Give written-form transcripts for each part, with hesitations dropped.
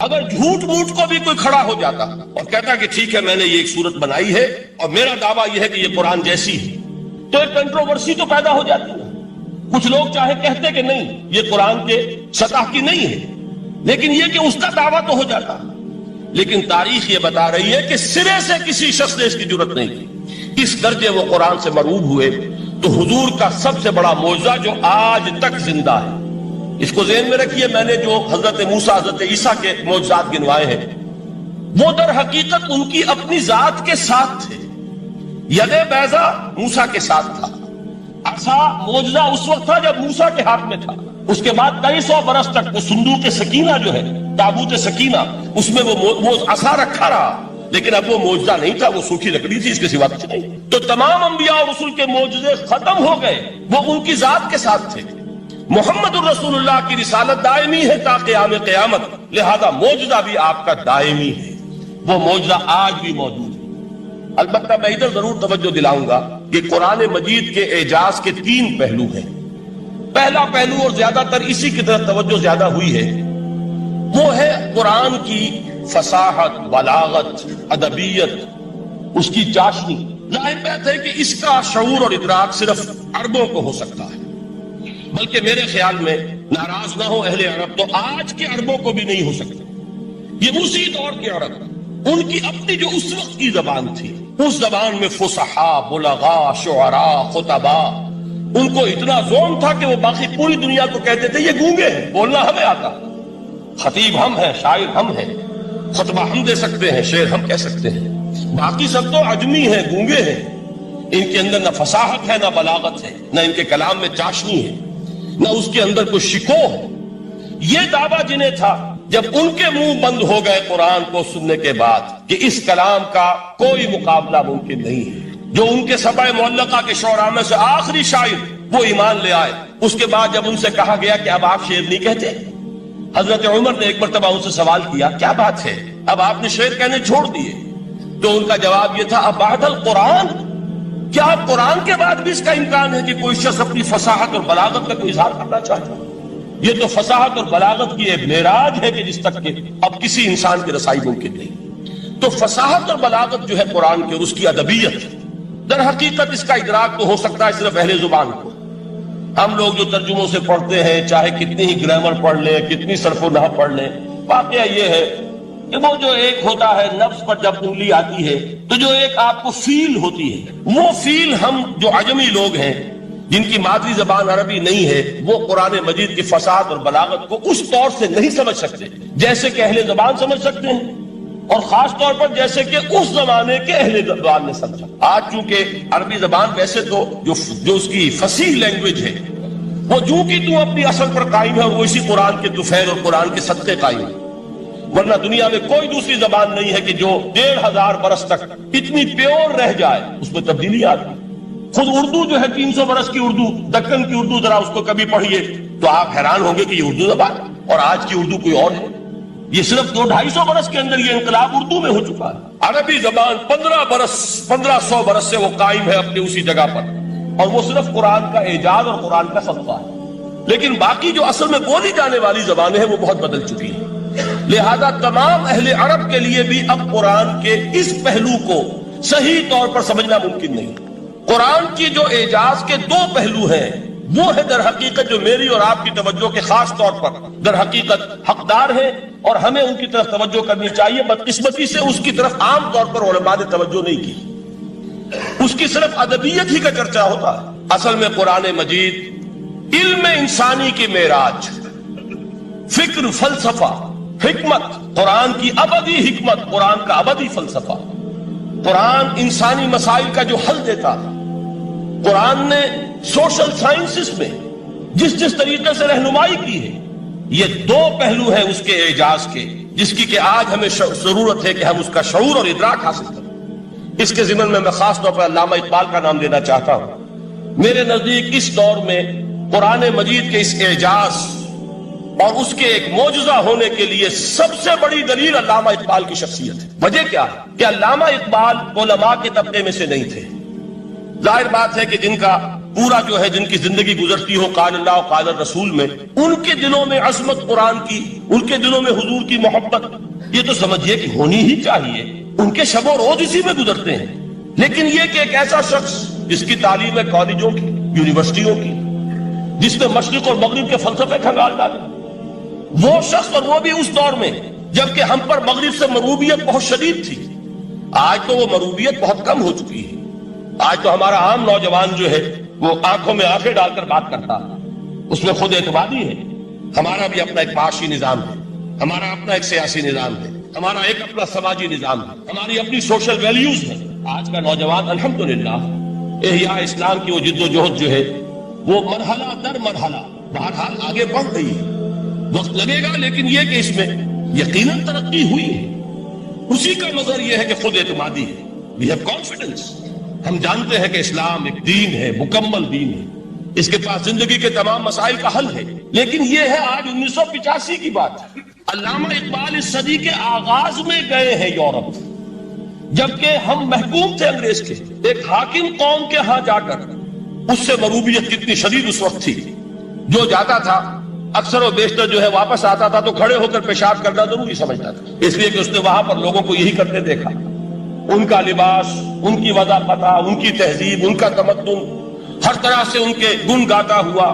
اگر جھوٹ موٹ کو بھی کوئی کھڑا ہو جاتا اور کہتا کہ ٹھیک ہے میں نے یہ ایک صورت بنائی ہے اور میرا دعویٰ یہ ہے کہ یہ قرآن جیسی ہے، تو ایک کنٹروورسی تو پیدا ہو جاتی ہے. کچھ لوگ چاہے کہتے کہ نہیں یہ قرآن کے سطح کی نہیں ہے، لیکن یہ کہ اس کا دعویٰ تو ہو جاتا. لیکن تاریخ یہ بتا رہی ہے کہ سرے سے کسی شخص نے اس کی جرت نہیں کی. اس درجے وہ قرآن سے مرعوب ہوئے. تو حضور کا سب سے بڑا معجزہ جو آج تک زندہ ہے، اس کو ذہن میں رکھیے، میں نے جو حضرت موسیٰ حضرت عیسیٰ کے معجزات گنوائے ہیں وہ در حقیقت ان کی اپنی ذات کے ساتھ تھے. ید بیضا موسیٰ کے ساتھ تھا، عصا معجزہ اس وقت تھا جب موسیٰ کے ہاتھ میں تھا. اس کے بعد 250 برس تک وہ صندوق سکینہ جو ہے، تابوت سکینہ، اس میں وہ عصا رکھا رہا، لیکن اب وہ معجزہ نہیں تھا، وہ سوکھی لکڑی تھی، اس کے سوا کچھ نہیں. تو تمام انبیاء اور رسول کے معجزے ختم ہو گئے، وہ ان کی ذات کے ساتھ تھے. محمد الرسول اللہ کی رسالت دائمی ہے تا قیام قیامت، لہذا معجزہ بھی آپ کا دائمی ہے. وہ معجزہ آج بھی موجود ہے. البتہ میں ادھر ضرور توجہ دلاؤں گا کہ قرآن مجید کے اعجاز کے 3 پہلو ہیں. پہلا پہلو، اور زیادہ تر اسی کی طرف توجہ زیادہ ہوئی ہے، وہ ہے قرآن کی فصاحت، بلاغت، ادبیت، اس کی چاشنی. ظاہر بات ہے کہ اس کا شعور اور ادراک صرف عربوں کو ہو سکتا ہے، بلکہ میرے خیال میں ناراض نہ ہو اہل عرب تو آج کے عربوں کو بھی نہیں ہو سکتا. یہ اسی دور کے عرب، ان کی اپنی جو اس وقت کی زبان تھی، اس زبان میں فصحاء، بلغاء، شعراء، خطباء، ان کو اتنا ذوق تھا کہ وہ باقی پوری دنیا کو کہتے تھے یہ گونگے ہیں، بولنا ہمیں آتا، خطیب ہم ہیں، شاعر ہم ہیں، خطبہ ہم دے سکتے ہیں، شعر ہم کہہ سکتے ہیں، باقی سب تو عجمی ہیں، گونگے ہیں. ان کے اندر نہ فصاحت ہے، نہ بلاغت ہے، نہ ان کے کلام میں چاشنی ہے، نہ اس کے اندر کوئی شکو ہے. یہ دعویٰ جنہیں تھا، جب ان کے منہ بند ہو گئے قرآن کو سننے کے بعد کہ اس کلام کا کوئی مقابلہ ممکن نہیں ہے، جو ان کے سبع معلقہ کے شعراء میں سے آخری شاعر وہ ایمان لے آئے. اس کے بعد جب ان سے کہا گیا کہ اب آپ شعر نہیں کہتے، حضرت عمر نے ایک مرتبہ ان سے سوال کیا کیا بات ہے اب آپ نے شعر کہنے چھوڑ دیے؟ تو ان کا جواب یہ تھا اب بعد القرآن، کیا اب قرآن کے بعد بھی اس کا امکان ہے کہ کوئی شخص اپنی فصاحت اور بلاغت کا کوئی اظہار کرنا چاہتا؟ یہ تو فصاحت اور بلاغت کی ایک معراج ہے کہ جس تک کہ اب کسی انسان کی رسائی ممکن نہیں. تو فصاحت اور بلاغت جو ہے قرآن کے، اس کی ادبیت، در حقیقت اس کا ادراک تو ہو سکتا ہے صرف اہل زبان کو. ہم لوگ جو ترجموں سے پڑھتے ہیں، چاہے کتنی ہی گرامر پڑھ لیں، کتنی صرف و نحو پڑھ لیں، واقعہ یہ ہے کہ وہ جو ایک ہوتا ہے نفس پر جب انگلی آتی ہے تو جو ایک آپ کو فیل ہوتی ہے، وہ فیل ہم جو عجمی لوگ ہیں جن کی مادری زبان عربی نہیں ہے، وہ قرآن مجید کی فصاحت اور بلاغت کو اس طور سے نہیں سمجھ سکتے جیسے کہ اہل زبان سمجھ سکتے ہیں، اور خاص طور پر جیسے کہ اس زمانے کے اہل زبان نے سمجھا. آج چونکہ عربی زبان ویسے تو جو اس کی فصیح لینگویج ہے وہ جو کی تو اپنی اصل پر قائم ہے، اور وہ اسی قرآن کے طفیل اور قرآن کے صدقے قائم ہے. ورنہ دنیا میں کوئی دوسری زبان نہیں ہے کہ جو 1500 برس تک اتنی پیور رہ جائے، اس میں تبدیلی آتی. خود اردو جو ہے 300 برس کی اردو، دکن کی اردو، ذرا اس کو کبھی پڑھیے تو آپ حیران ہوں گے کہ یہ اردو زبان اور آج کی اردو کوئی اور ہے. یہ صرف 200-250 برس کے اندر یہ انقلاب اردو میں ہو چکا ہے. عربی زبان 1500 برس سے وہ قائم ہے اپنی اسی جگہ پر، اور وہ صرف قرآن کا اعجاز اور قرآن کا صدقہ ہے. لیکن باقی جو اصل میں بولی جانے والی زبانیں ہیں وہ بہت بدل چکی ہیں. لہذا تمام اہل عرب کے لیے بھی اب قرآن کے اس پہلو کو صحیح طور پر سمجھنا ممکن نہیں. قرآن کی جو اعجاز کے 2 پہلو ہیں وہ ہے در حقیقت جو میری اور آپ کی توجہ کے خاص طور پر در حقیقت حقدار ہیں، اور ہمیں ان کی طرف توجہ کرنی چاہیے. بدقسمتی سے اس کی طرف عام طور پر علماء نے توجہ نہیں کی، اس کی صرف ادبیت ہی کا چرچا ہوتا ہے. اصل میں قرآن مجید علم انسانی کی معراج، فکر، فلسفہ، حکمت، قرآن کی ابدی حکمت، قرآن کا ابدی فلسفہ، قرآن انسانی مسائل کا جو حل دیتا ہے. قرآن نے سوشل سائنسز میں جس طریقے سے رہنمائی کی ہے، یہ 2 پہلو ہیں اس کے اعجاز کے، جس کی کہ آج ہمیں ضرورت ہے کہ ہم اس کا شعور اور ادراک حاصل کریں. اس کے ضمن میں خاص طور پر علامہ اقبال کا نام لینا چاہتا ہوں. میرے نزدیک اس دور میں قرآن مجید کے اس اعجاز اور اس کے ایک معجزہ ہونے کے لیے سب سے بڑی دلیل علامہ اقبال کی شخصیت ہے. وجہ کیا ہے کہ علامہ اقبال علماء کے طبقے میں سے نہیں تھے. ظاہر بات ہے کہ جن کا پورا جو ہے جن کی زندگی گزرتی ہو قال اللہ و قال الرسول میں، ان کے دلوں میں عظمت قرآن کی، ان کے دلوں میں حضور کی محبت، یہ تو سمجھیے کہ ہونی ہی چاہیے. ان کے شب و روز اسی میں گزرتے ہیں. لیکن یہ کہ ایک ایسا شخص جس کی تعلیم ہے کالجوں کی، یونیورسٹیوں کی، جس نے مشرق اور مغرب کے فلسفے کھنگال ڈالے، وہ شخص، اور وہ بھی اس دور میں جبکہ ہم پر مغرب سے مروبیت بہت شدید تھی. آج تو وہ مروبیت بہت کم ہو چکی ہے. آج تو ہمارا عام نوجوان جو ہے وہ آنکھوں میں آنکھیں ڈال کر بات کرتا ہے، اس میں خود اعتمادی ہے. ہمارا بھی اپنا ایک معاشی نظام ہے، ہمارا اپنا ایک سیاسی نظام ہے، ہمارا ایک اپنا سماجی نظام ہے، ہماری اپنی سوشل ویلیوز ہیں. آج کا نوجوان الحمدللہ احیاء اسلام کی وہ جد و جہد جو ہے وہ مرحلہ در مرحلہ بہرحال آگے بڑھ رہی ہے. وقت لگے گا، لیکن یہ کہ اس میں یقیناً ترقی ہوئی ہے. اسی کا نظر یہ ہے کہ خود اعتمادی ہے. We have confidence. ہم جانتے ہیں کہ اسلام ایک دین ہے، مکمل دین ہے، اس کے پاس زندگی کے تمام مسائل کا حل ہے. لیکن یہ ہے آج 1985 کی بات. علامہ اقبال اس صدی کے آغاز میں گئے ہیں یورپ، جبکہ ہم محکوم تھے انگریز کے. ایک حاکم قوم کے ہاں جا کر اس سے مروبیت کتنی شدید اس وقت تھی. جو جاتا تھا اکثر و بیشتر جو ہے واپس آتا تھا تو کھڑے ہو کر پیشاب کرنا ضروری سمجھتا تھا، اس لیے کہ اس نے وہاں پر لوگوں کو یہی کرتے دیکھا. ان کا لباس، ان کی وضاحت، ان کی تہذیب، ان کا تمدن، ہر طرح سے ان کے گن گاتا ہوا،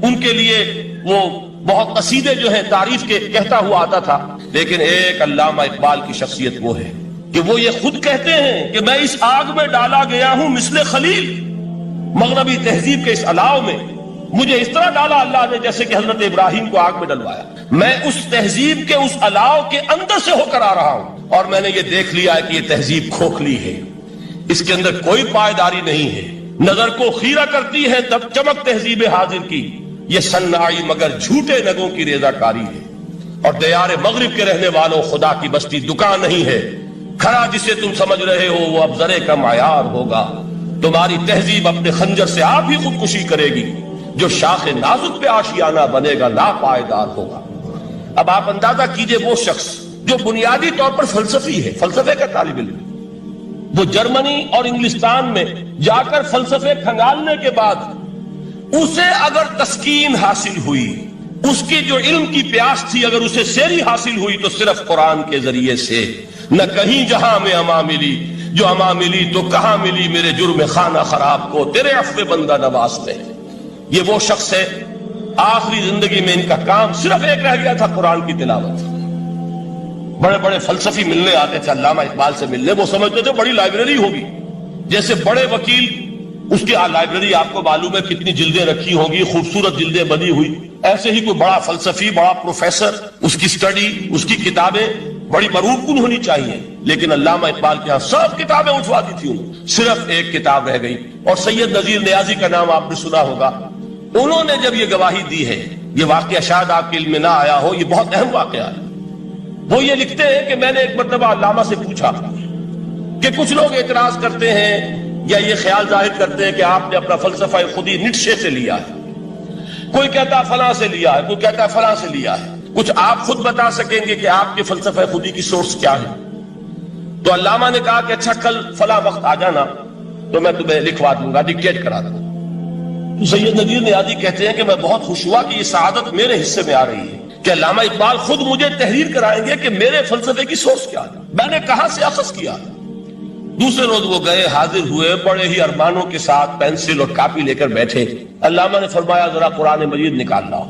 ان کے لیے وہ بہت قصیدے جو ہیں تعریف کے کہتا ہوا آتا تھا. لیکن ایک علامہ اقبال کی شخصیت وہ ہے کہ وہ یہ خود کہتے ہیں کہ میں اس آگ میں ڈالا گیا ہوں مثل خلیل. مغربی تہذیب کے اس الاؤ میں مجھے اس طرح ڈالا اللہ نے جیسے کہ حضرت ابراہیم کو آگ میں ڈلوایا. میں اس تہذیب کے اس الاؤ کے اندر سے ہو کر آ رہا ہوں، اور میں نے یہ دیکھ لیا ہے کہ یہ تہذیب کھوکھلی ہے، اس کے اندر کوئی پائیداری نہیں ہے. نظر کو خیرہ کرتی ہے تب چمک تہذیب حاضر کی، یہ سنائی مگر جھوٹے نگوں کی ریزہ کاری ہے. اور دیار مغرب کے رہنے والوں، خدا کی بستی دکان نہیں ہے. کھڑا جسے تم سمجھ رہے ہو وہ اب ذرے کا معیار ہوگا. تمہاری تہذیب اپنے خنجر سے آپ ہی خودکشی کرے گی. جو شاخ نازک پہ آشیانہ بنے گا لا پائیدار ہوگا. اب آپ اندازہ کیجئے وہ شخص جو بنیادی طور پر فلسفی ہے، فلسفے کا طالب علم، وہ جرمنی اور انگلستان میں جا کر فلسفے کھنگالنے کے بعد اسے اگر تسکین حاصل ہوئی، اس کی جو علم کی پیاس تھی اگر اسے سیری حاصل ہوئی تو صرف قرآن کے ذریعے سے. نہ کہیں جہاں میں اما ملی، جو اما ملی تو کہاں ملی میرے جرم خانہ خراب کو تیرے عفو بندہ نواز میں. یہ وہ شخص ہے آخری زندگی میں ان کا کام صرف ایک رہ گیا تھا، قرآن کی تلاوت. بڑے بڑے فلسفی ملنے آتے تھے علامہ اقبال سے ملنے، وہ سمجھتے تھے بڑی لائبریری ہوگی، جیسے بڑے وکیل اس کی لائبریری آپ کو معلوم ہے کتنی جلدیں رکھی ہوں گی، خوبصورت جلدیں بنی ہوئی، ایسے ہی کوئی بڑا فلسفی، بڑا پروفیسر، اس کی سٹڈی، اس کی کتابیں بڑی مروب کن ہونی چاہیے. لیکن علامہ اقبال کے ہاں سب کتابیں اٹھوا دی تھی انہوں، صرف ایک کتاب رہ گئی. اور سید نذیر نیازی کا نام آپ نے سنا ہوگا. انہوں نے جب یہ گواہی دی ہے، یہ واقعہ شاید آپ کے علم میں نہ آیا ہو، یہ بہت اہم واقعہ ہے. وہ یہ لکھتے ہیں کہ میں نے ایک مرتبہ علامہ سے پوچھا کہ کچھ لوگ اعتراض کرتے ہیں یا یہ خیال ظاہر کرتے ہیں کہ آپ نے اپنا فلسفہ خودی نیٹشے سے لیا ہے، کوئی کہتا فلاں سے لیا ہے، کوئی کہتا فلاں سے لیا ہے، کچھ آپ خود بتا سکیں گے کہ آپ کے فلسفہ خودی کی سورس کیا ہے؟ تو علامہ نے کہا کہ اچھا کل فلاں وقت آ جانا تو میں تمہیں لکھوا دوں گا، ڈکٹیٹ کرا دوں. تو سید نذیر نیازی کہتے ہیں کہ میں بہت خوش ہوا کہ یہ سعادت میرے حصے میں آ رہی ہے کہ علامہ اقبال خود مجھے تحریر کرائیں گے کہ میرے فلسفے کی سورس کیا ہے، میں نے کہاں سے اخذ کیا. دوسرے روز وہ گئے، حاضر ہوئے، بڑے ہی ارمانوں کے ساتھ پینسل اور کاپی لے کر بیٹھے. علامہ نے فرمایا ذرا قرآن مجید نکال لاؤ.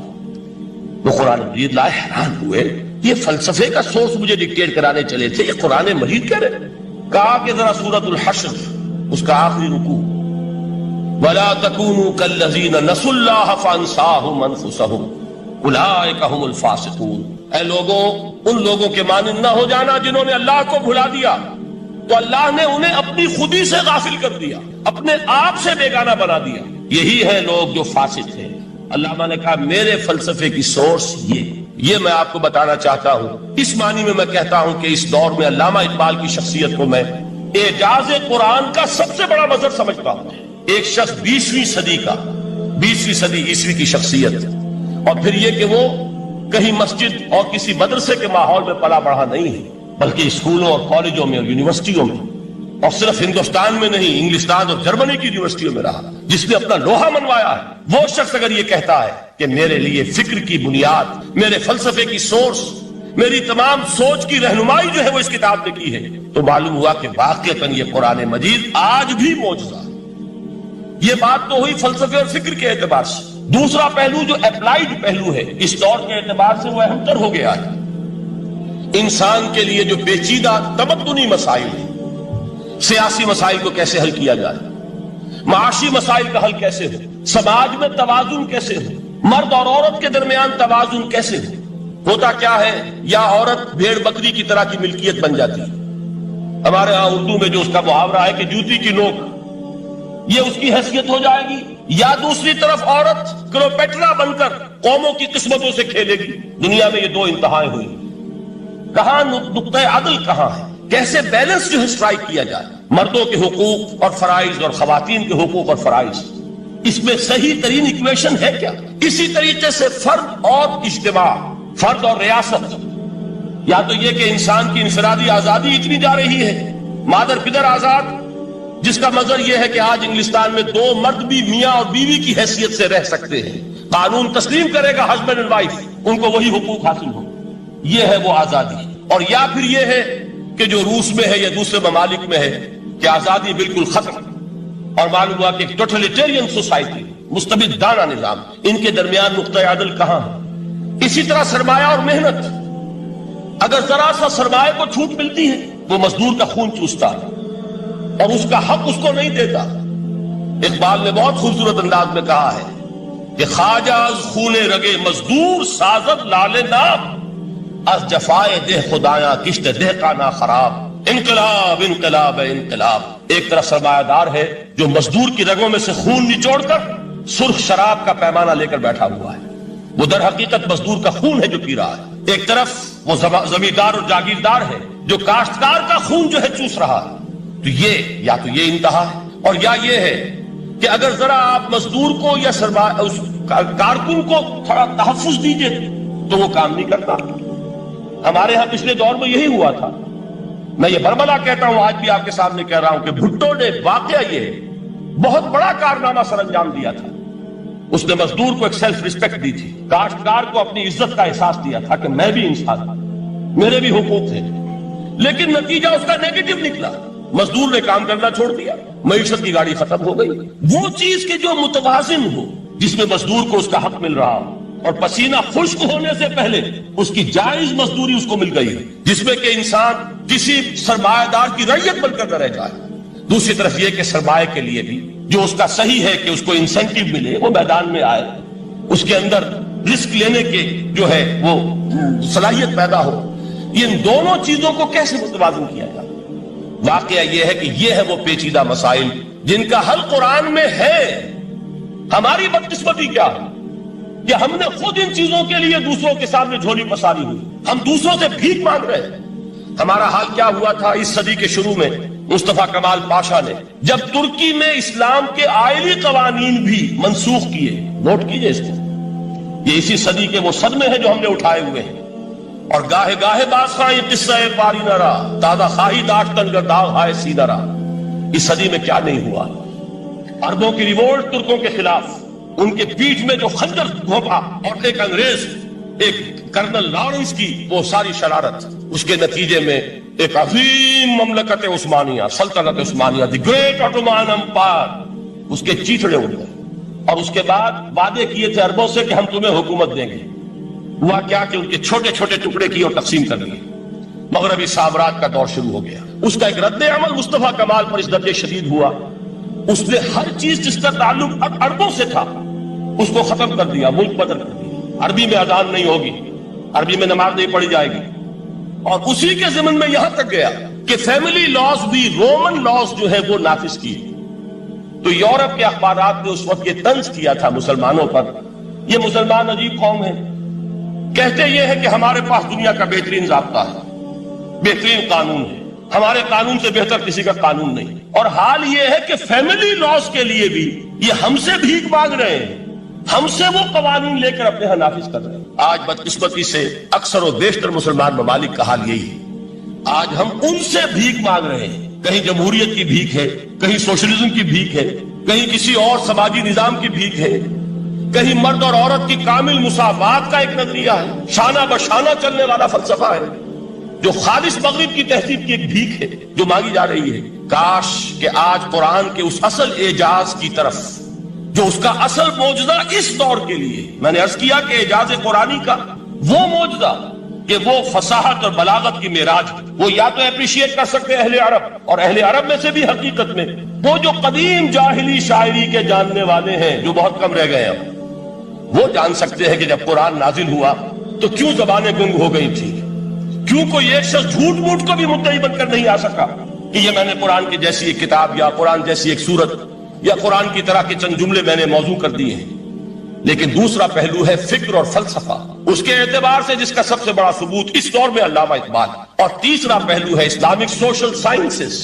وہ قرآن مجید لائے، حیران ہوئے، یہ فلسفے کا سورس مجھے ڈکٹیٹ کرانے چلے تھے، یہ قرآن مجید کہہ رہے. کہا کہ ذرا سورۃ الحشر اس کا آخری رکوع، وَلَا تَكُونُوا كَالَّذِينَ نَسُوا اللَّهَ فَأَنسَاهُمْ أَنفُسَهُمْ أُولَٰئِكَ هُمُ الْفَاسِقُونَ. اے لوگوں، ان لوگوں کے مانند نہ ہو جانا جنہوں نے اللہ کو بھلا دیا تو اللہ نے انہیں اپنی خودی سے غافل کر دیا، اپنے آپ سے بیگانہ بنا دیا. یہی ہیں لوگ جو فاسق ہیں. علامہ نے کہا میرے فلسفے کی سورس یہ میں آپ کو بتانا چاہتا ہوں. اس معنی میں میں کہتا ہوں کہ اس دور میں علامہ اقبال کی شخصیت کو میں اعجاز قرآن کا سب سے بڑا مظہر سمجھتا ہوں. ایک شخص 20ویں صدی عیسوی کی شخصیت، اور پھر یہ کہ وہ کہیں مسجد اور کسی مدرسے کے ماحول میں پلا بڑھا نہیں ہے، بلکہ اسکولوں اور کالجوں میں اور یونیورسٹیوں میں اور صرف ہندوستان میں نہیں، انگلستان اور جرمنی کی یونیورسٹیوں میں رہا، جس نے اپنا لوہا منوایا ہے، وہ شخص اگر یہ کہتا ہے کہ میرے لیے فکر کی بنیاد، میرے فلسفے کی سورس، میری تمام سوچ کی رہنمائی جو ہے وہ اس کتاب نے کی ہے، تو معلوم ہوا کہ واقعتاً یہ قرآن مجید آج بھی معجزہ ہے۔ یہ بات تو ہوئی فلسفے اور فکر کے اعتبار سے۔ دوسرا پہلو جو اپلائیڈ پہلو ہے، اس دور کے اعتبار سے وہ اہم تر ہو گیا ہے۔ انسان کے لیے جو پیچیدہ تمدنی مسائل ہیں، سیاسی مسائل کو کیسے حل کیا جائے، معاشی مسائل کا حل کیسے ہو، سماج میں توازن کیسے ہو، مرد اور عورت کے درمیان توازن کیسے ہو، ہوتا کیا ہے، یا عورت بھیڑ بکری کی طرح کی ملکیت بن جاتی ہے۔ ہمارے ہاں اردو میں جو اس کا محاورہ ہے کہ جوتی کی نوک، یہ اس کی حیثیت ہو جائے گی، یا دوسری طرف عورت کلوپیٹرا بن کر قوموں کی قسمتوں سے کھیلے گی۔ دنیا میں یہ دو انتہائیں ہوئی، کہاں نقطہ عدل کہاں ہے، کیسے بیلنس جو ہے اسٹرائک کیا جائے، مردوں کے حقوق اور فرائض اور خواتین کے حقوق اور فرائض، اس میں صحیح ترین ایکویشن ہے کیا؟ اسی طریقے سے فرد اور اجتماع، فرد اور ریاست، یا تو یہ کہ انسان کی انفرادی آزادی اتنی جا رہی ہے، مادر پدر آزاد، جس کا مظہر یہ ہے کہ آج انگلستان میں دو مرد بھی میاں اور بیوی کی حیثیت سے رہ سکتے ہیں، قانون تسلیم کرے گا ہسبینڈ اینڈ وائف، ان کو وہی حقوق حاصل ہو، یہ ہے وہ آزادی۔ اور یا پھر یہ ہے کہ جو روس میں ہے یا دوسرے ممالک میں ہے کہ آزادی بالکل ختم، اور معلوم ہوا کہ ٹوٹلیٹیرین سوسائٹی، مستبدانہ نظام، ان کے درمیان نقطہ عدل کہاں ہے؟ اسی طرح سرمایہ اور محنت، اگر ذرا سا سرمایہ کو چھوٹ ملتی ہے وہ مزدور کا خون چوستا ہے اور اس کا حق اس کو نہیں دیتا۔ اقبال نے بہت خوبصورت انداز میں کہا ہے کہ خواجہ از خون رگے مزدور سازد لال نام، از جفائے دہ خدایاں کشت دہ کا نا خراب، انقلاب انقلاب انقلاب۔ ایک طرف سرمایہ دار ہے جو مزدور کی رگوں میں سے خون نچوڑ کر سرخ شراب کا پیمانہ لے کر بیٹھا ہوا ہے، وہ در حقیقت مزدور کا خون ہے جو پی رہا ہے۔ ایک طرف وہ زمیندار اور جاگیردار ہے جو کاشتکار کا خون جو ہے چوس رہا ہے۔ تو یہ انتہا ہے، اور یا یہ ہے کہ اگر ذرا آپ مزدور کو یا اس کارکن کو تھوڑا تحفظ دیجئے تو وہ کام نہیں کرتا۔ ہمارے ہاں پچھلے دور میں یہی ہوا تھا، میں یہ برملا کہتا ہوں، آج بھی آپ کے سامنے کہہ رہا ہوں کہ بھٹو نے واقعہ یہ بہت بڑا کارنامہ سر انجام دیا تھا۔ اس نے مزدور کو ایک سیلف ریسپیکٹ دی تھی، کاشتکار کو اپنی عزت کا احساس دیا تھا کہ میں بھی انسان ہوں، میرے بھی حقوق ہیں، لیکن نتیجہ اس کا نیگیٹو نکلا، مزدور نے کام کرنا چھوڑ دیا، معیشت کی گاڑی ختم ہو گئی۔ وہ چیز کہ جو متوازن ہو، جس میں مزدور کو اس کا حق مل رہا ہو اور پسینہ خشک ہونے سے پہلے اس کی جائز مزدوری اس کو مل گئی ہے، جس میں کہ انسان کسی سرمایہ دار کی رعیت بن کر نہ رہ جائے۔ دوسری طرف یہ کہ سرمایہ کے لیے بھی جو اس کا صحیح ہے کہ اس کو انسینٹیو ملے، وہ میدان میں آئے، اس کے اندر رسک لینے کے جو ہے وہ صلاحیت پیدا ہو۔ ان دونوں چیزوں کو کیسے متوازن کیا جائے؟ واقعہ یہ ہے کہ یہ ہے وہ پیچیدہ مسائل جن کا حل قرآن میں ہے۔ ہماری بدقسمتی کیا ہے کہ ہم نے خود ان چیزوں کے لیے دوسروں کے سامنے جھولی پساری ہوئی، ہم دوسروں سے بھیک مانگ رہے ہیں۔ ہمارا حال کیا ہوا تھا اس صدی کے شروع میں؟ مصطفیٰ کمال پاشا نے جب ترکی میں اسلام کے آئلی قوانین بھی منسوخ کیے، نوٹ کیجئے اس کو، یہ اسی صدی کے وہ صدمے ہیں جو ہم نے اٹھائے ہوئے ہیں۔ اور گاہے گاہے باز خواہ یہ قصہ باری نہ رہا، دادا خواہی داشتن گرداغ ہائے سینہ رہا۔ اس صدی میں کیا نہیں ہوا؟ عربوں کی ریوولٹ ترکوں کے خلاف، ان کے پیٹھ میں جو خنجر گھونپا، اور ایک انگریز، ایک کرنل لارنس کی وہ ساری شرارت، اس کے نتیجے میں ایک عظیم مملکت عثمانیہ، سلطنت عثمانیہ، دی گریٹ آٹومان امپائر، اس کے چیتڑے اڑ گئے۔ اور اس کے بعد وعدے کیے تھے عربوں سے کہ ہم تمہیں حکومت دیں گے، ہوا کیا کہ ان کے چھوٹے چھوٹے ٹکڑے کیے اور تقسیم کر دیے۔ مغربی سامراج کا دور شروع ہو گیا۔ اس کا ایک رد عمل مصطفیٰ کمال پر اس درجے شدید ہوا، اس نے ہر چیز جس کا تعلق عربوں سے تھا اس کو ختم کر دیا، ملک بدل کر دیا۔ عربی میں اذان نہیں ہوگی، عربی میں نماز نہیں پڑھی جائے گی، اور اسی کے ضمن میں یہاں تک گیا کہ فیملی لاز بھی، رومن لاز جو ہے وہ نافذ کیے۔ تو یورپ کے اخبارات نے اس وقت یہ طنز کیا تھا مسلمانوں پر، یہ مسلمان عجیب قوم ہے، کہتے یہ ہے کہ ہمارے پاس دنیا کا بہترین ضابطہ ہے، بہترین قانون ہے، ہمارے قانون سے بہتر کسی کا قانون نہیں۔ اور حال یہ ہے کہ فیملی لاز کے لیے بھی یہ ہم سے بھیک مانگ رہے ہیں، ہم سے وہ قوانین لے کر اپنے ہاں نافذ کر رہے ہیں۔ آج بدقسمتی سے اکثر و بیشتر مسلمان ممالک کا حال یہی ہے، آج ہم ان سے بھیک مانگ رہے ہیں کہیں جمہوریت کی بھیک ہے، کہیں سوشلزم کی بھیک ہے، کہیں کسی اور سماجی نظام کی بھیک ہے، کہیں مرد اور عورت کی کامل مساوات کا ایک نظریہ ہے، شانہ بشانہ چلنے والا فلسفہ ہے، جو خالص مغرب کی تہذیب کی ایک بھیک ہے جو مانگی جا رہی ہے۔ کاش کہ آج قرآن کے اس اصل اعجاز کی طرف، جو اس کا اصل معجزہ اس دور کے لیے، میں نے عرض کیا کہ اعجاز قرآنی کا وہ معجزہ کہ وہ فصاحت اور بلاغت کی معراج، وہ یا تو اپریشیٹ کر سکتے اہل عرب، اور اہل عرب میں سے بھی حقیقت میں وہ جو قدیم جاہلی شاعری کے جاننے والے ہیں جو بہت کم رہ گئے ہیں، وہ جان سکتے ہیں کہ جب قرآن نازل ہوا تو کیوں زبانیں گنگ ہو گئی تھی، کیوں کوئی ایک شخص جھوٹ موٹ کو بھی مدعی بن کر نہیں آ سکا کہ یہ میں نے قرآن کی جیسی ایک کتاب یا قرآن جیسی ایک سورت یا قرآن کی طرح کے چند جملے میں نے موضوع کر دیے ہیں۔ لیکن دوسرا پہلو ہے فکر اور فلسفہ، اس کے اعتبار سے جس کا سب سے بڑا ثبوت اس دور میں علامہ اقبال، اور تیسرا پہلو ہے Islamic social sciences,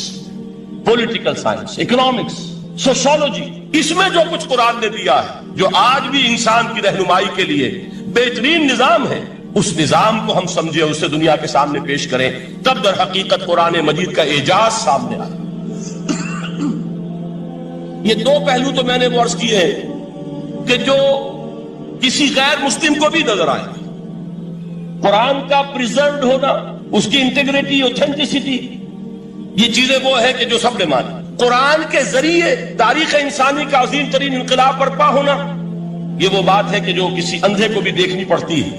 political science, economics, sociology. اس میں جو کچھ قرآن نے دیا ہے، جو آج بھی انسان کی رہنمائی کے لیے بہترین نظام ہے، اس نظام کو ہم سمجھے، اسے دنیا کے سامنے پیش کریں، تب در حقیقت قرآن مجید کا اعجاز سامنے آئے۔ یہ دو پہلو تو میں نے وہ عرض کیے ہیں کہ جو کسی غیر مسلم کو بھی نظر آئے۔ قرآن کا پریزروڈ ہونا، اس کی انٹیگریٹی، اوتھینٹسٹی، یہ چیزیں وہ ہے کہ جو سب نے مانی۔ قرآن کے ذریعے تاریخ انسانی کا عظیم ترین انقلاب برپا ہونا، یہ وہ بات ہے کہ جو کسی اندھے کو بھی دیکھنی پڑتی ہے۔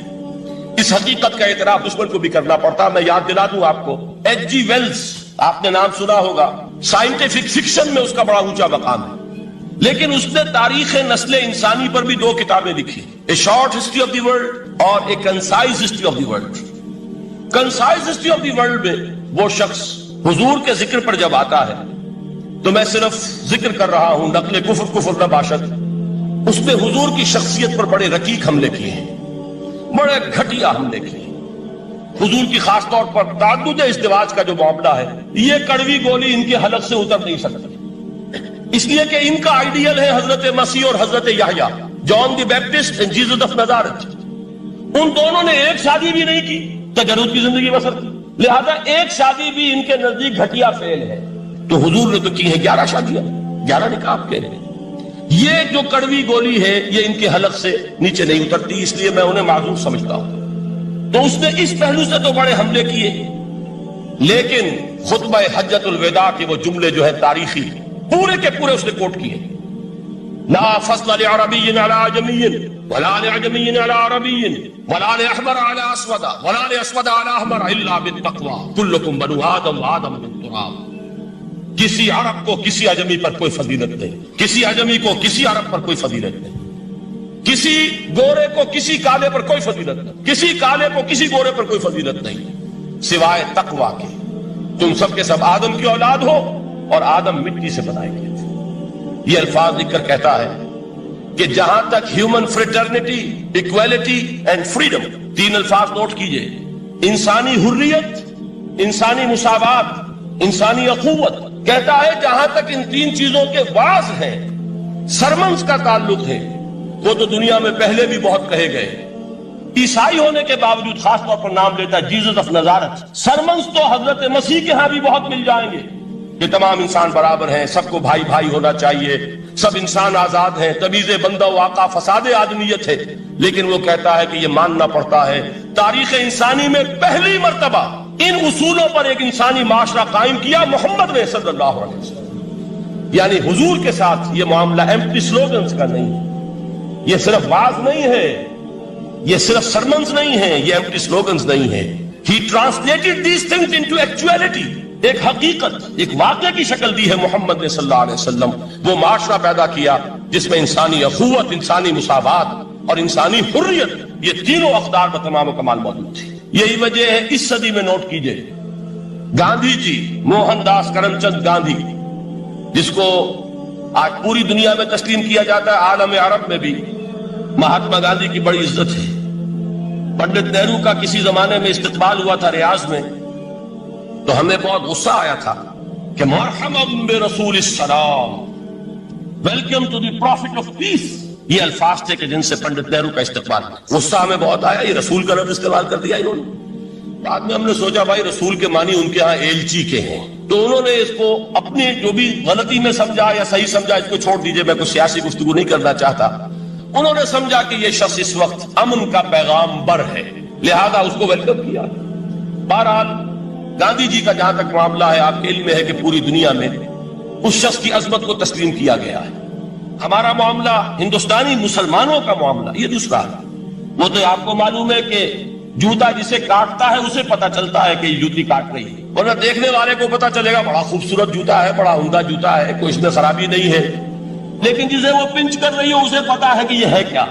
اس حقیقت کا اعتراف دشمن کو بھی کرنا پڑتا۔ میں یاد دلا دوں آپ کو، ایچ جی ویلز، آپ نے نام سنا ہوگا، سائنٹیفک فکشن میں اس کا بڑا اونچا مقام ہے، لیکن اس نے تاریخ نسل انسانی پر بھی دو کتابیں لکھی، a short history of the world اور a concise history of the world. Concise history of the world میں وہ شخص حضور کے ذکر پر جب آتا ہے تو میں صرف ذکر کر رہا ہوں، نقل کفر نہ باشد، اس نے حضور کی شخصیت پر بڑے رقیق حملے کیے ہیں، بڑے گھٹیا حملے کیے۔ حضور کی خاص طور پر تعدد ازدواج کا جو معاملہ ہے، یہ کڑوی گولی ان کے حلق سے اتر نہیں سکتی، اس لیے کہ ان کا آئیڈیل ہے حضرت مسیح اور حضرت یحییٰ، جان دی بیپٹسٹ اینڈ جیسس آف نزارت۔ ان دونوں نے ایک شادی بھی نہیں کی، تجرد کی زندگی بسر کی، لہذا ایک شادی بھی ان کے نزدیک گھٹیا فعل ہے۔ تو حضور نے تو کی ہیں 11 شادیاں، 11 نکاح کے۔ یہ جو کڑوی گولی ہے یہ ان کے حلق سے نیچے نہیں اترتی، اس لیے میں انہیں معذور سمجھتا ہوں۔ تو اس نے اس پہلو سے تو بڑے حملے کیے، لیکن خطبہ حجۃ الوداع کے وہ جملے جو ہے تاریخی، پورے کے پورے اس نے کوٹ کیے، لا فضل لعربی علی عجمی ولا لعجمی علی عربی ولا لاحمر علی اسود ولا لاسود علی احمر الا بالتقوی کلکم بنو آدم وآدم من تراب۔ کسی عرب کو کسی عجمی پر کوئی فضیلت نہیں، کسی عجمی کو کسی عرب پر کوئی فضیلت نہیں، کسی گورے کو کسی کالے پر کوئی فضیلت نہیں، کسی کالے کو کسی گورے پر کوئی فضیلت نہیں سوائے تقوی کے۔ تم سب کے سب آدم کی اولاد ہو اور آدم مٹی سے بنائے گئے تھے۔ یہ الفاظ لکھ کر کہتا ہے کہ جہاں تک human fraternity, equality and freedom, تین الفاظ نوٹ کیجئے، انسانی حریت، انسانی مساوات، انسانی اخوت، کہتا ہے جہاں تک ان تین چیزوں کے واز ہیں، سرمنز کا تعلق ہے، وہ تو دنیا میں پہلے بھی بہت کہے گئے۔ عیسائی ہونے کے باوجود خاص طور پر نام لیتا ہے جیسس آف نزارت۔ سرمنز تو حضرت مسیح کے ہاں بھی بہت مل جائیں گے کہ تمام انسان برابر ہیں، سب کو بھائی بھائی ہونا چاہیے، سب انسان آزاد ہیں، تمیز بندہ و آقا فساد آدمیت ہے۔ لیکن وہ کہتا ہے کہ یہ ماننا پڑتا ہے تاریخ انسانی میں پہلی مرتبہ ان اصولوں پر ایک انسانی معاشرہ قائم کیا محمد نے صلی اللہ علیہ وسلم۔ یعنی حضور کے ساتھ یہ معاملہ ایمپٹی سلوگنز کا نہیں ہے، یہ صرف واز نہیں ہے، یہ صرف سرمنز نہیں ہیں، یہ ایمپٹی سلوگنز نہیں ہیں۔ He translated these things into actuality، ایک حقیقت، ایک واقعہ کی شکل دی ہے محمد نے صلی اللہ علیہ وسلم۔ وہ معاشرہ پیدا کیا جس میں انسانی اخوت، انسانی مساوات اور انسانی حریت، یہ تینوں اقدار بتمام و کمال موجود تھی۔ یہی وجہ ہے اس صدی میں نوٹ کیجئے، گاندھی جی، موہن داس کرم چند گاندھی، جس کو آج پوری دنیا میں تسلیم کیا جاتا ہے، عالم عرب میں بھی مہاتما گاندھی کی بڑی عزت ہے۔ پنڈت نہرو کا کسی زمانے میں استقبال ہوا تھا ریاض میں، تو ہمیں بہت غصہ آیا تھا کہ مرحبا برسول السلام، welcome to the prophet of peace, یہ الفاظ تھے کہ جن سے پنڈت نہرو کا استقبال۔ غصہ ہمیں بہت آیا، یہ رسول کا لفظ استعمال کر دیا انہوں نے۔ بعد میں ہم نے سوچا بھائی رسول کے معنی ان کے ہاں ایلچی کے ہیں، تو انہوں نے اس کو اپنی جو بھی غلطی میں سمجھا یا صحیح سمجھا، اس کو چھوڑ دیجئے، میں کوئی سیاسی گفتگو نہیں کرنا چاہتا، انہوں نے سمجھا کہ یہ شخص اس وقت امن کا پیغام بر ہے، لہذا اس کو ویلکم کیا۔ بہرحال گاندھی جی کا جہاں تک معاملہ ہے، آپ کے علم میں ہے کہ پوری دنیا میں اس شخص کی عظمت کو تسلیم کیا گیا ہے۔ ہمارا معاملہ ہندوستانی مسلمانوں کا معاملہ یہ دوسرا ہے۔ وہ تو آپ کو معلوم ہے کہ جوتا جسے کاٹتا ہے اسے پتا چلتا ہے کہ یہ جوتی کاٹ رہی ہے، ورنہ دیکھنے والے کو پتا چلے گا بڑا خوبصورت جوتا ہے، بڑا عمدہ جوتا ہے، کوئی اس میں خرابی نہیں ہے، لیکن جسے وہ پنچ کر رہی ہے اسے پتا ہے کہ یہ ہے کیا۔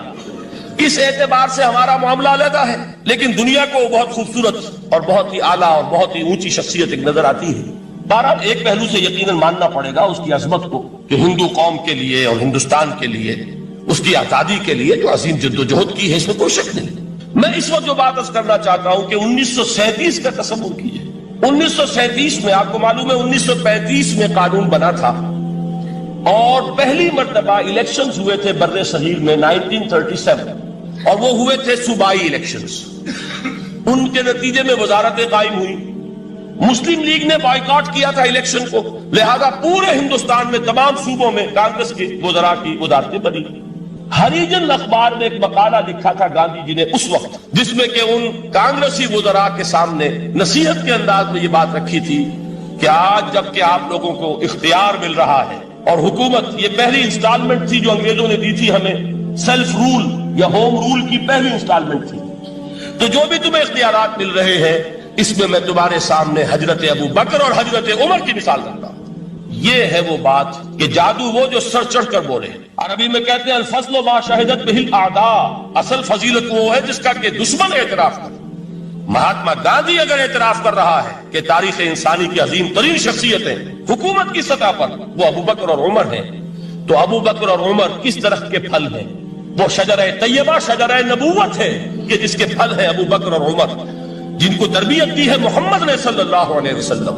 اس اعتبار سے ہمارا معاملہ علیحدہ ہے، لیکن دنیا کو بہت خوبصورت اور بہت ہی اعلیٰ اور بہت ہی اونچی شخصیت ایک نظر آتی ہے۔ بہرحال ایک پہلو سے یقیناً ماننا پڑے گا اس کی عظمت کو کہ ہندو قوم کے لیے اور ہندوستان کے لیے، اس کی آزادی کے لیے جو عظیم جدوجہد کی ہے، اس میں کوئی شک نہیں۔ میں اس وقت جو بات عرض کرنا چاہتا ہوں کہ 1937 کا تصور کیجئے۔ 1937 میں آپ کو معلوم ہے 1935 میں قانون بنا تھا اور پہلی مرتبہ الیکشنز ہوئے تھے بر صغیر میں 1937، اور وہ ہوئے تھے صوبائی الیکشنز۔ ان کے نتیجے میں وزارتیں قائم ہوئی، مسلم لیگ نے بائیکاٹ کیا تھا الیکشن کو، لہذا پورے ہندوستان میں تمام صوبوں میں کانگریس کے وزراء کی وزارتیں بنی۔ ہریجن اخبار میں ایک مقالہ لکھا تھا گاندھی جی نے اس وقت، جس میں کہ ان کانگریسی وزراء کے سامنے نصیحت کے انداز میں یہ بات رکھی تھی کہ آج جب کہ آپ لوگوں کو اختیار مل رہا ہے اور حکومت، یہ پہلی انسٹالمنٹ تھی جو انگریزوں نے دی تھی ہمیں، سیلف رول یا ہوم رول کی پہلی انسٹالمنٹ تھی، تو جو بھی تمہیں اختیارات مل رہے ہیں اس میں میں تمہارے سامنے حضرت ابو بکر اور حضرت عمر کی مثال کرتا ہوں۔ یہ ہے وہ بات کہ جادو وہ جو سر چڑھ کر بولے۔ عربی میں کہتے ہیں الفضل ما شہدت بہ الاعداء، اصل فضیلت وہ ہے جس کا کہ دشمن اعتراف کرے۔ مہاتما گاندھی اگر اعتراف کر رہا ہے کہ تاریخ انسانی کی عظیم ترین شخصیتیں حکومت کی سطح پر وہ ابو بکر اور عمر ہیں، تو ابو بکر اور عمر کس درخت کے پھل ہیں؟ وہ شجرہ طیبہ، شجرہ نبوت ہے کہ جس کے پھل ہیں ابو بکر اور عمر، جن کو تربیت دی ہے محمد نے صلی اللہ علیہ وسلم۔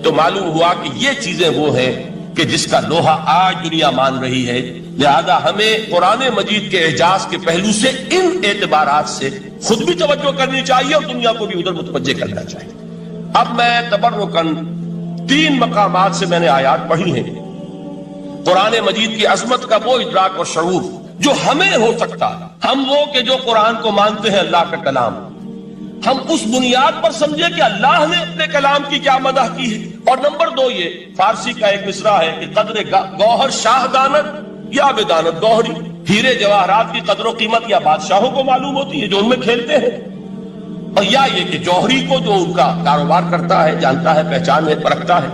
تو معلوم ہوا کہ یہ چیزیں وہ ہیں کہ جس کا لوہا آج دنیا مان رہی ہے، لہذا ہمیں قرآن مجید کے اعجاز کے پہلو سے ان اعتبارات سے خود بھی توجہ کرنی چاہیے اور دنیا کو بھی ادھر متوجہ کرنا چاہیے۔ اب میں تبرکاً 3 مقامات سے میں نے آیات پڑھی ہیں، قرآن مجید کی عظمت کا وہ ادراک اور شعور جو ہمیں ہو سکتا ہے، ہم وہ کہ جو قرآن کو مانتے ہیں اللہ کا کلام، ہم اس بنیاد پر سمجھے کہ اللہ نے اپنے کلام کی کیا مدح کی ہے۔ اور نمبر 2 یہ فارسی کا ایک مصرع ہے کہ قدر گوہر شاہ دانت یا بدانت گوہری، ہیرے جواہرات کی قدر و قیمت یا بادشاہوں کو معلوم ہوتی ہے جو ان میں کھیلتے ہیں، اور یا یہ کہ جوہری کو جو ان کا کاروبار کرتا ہے، جانتا ہے، پہچان ہے، پرکھتا ہے۔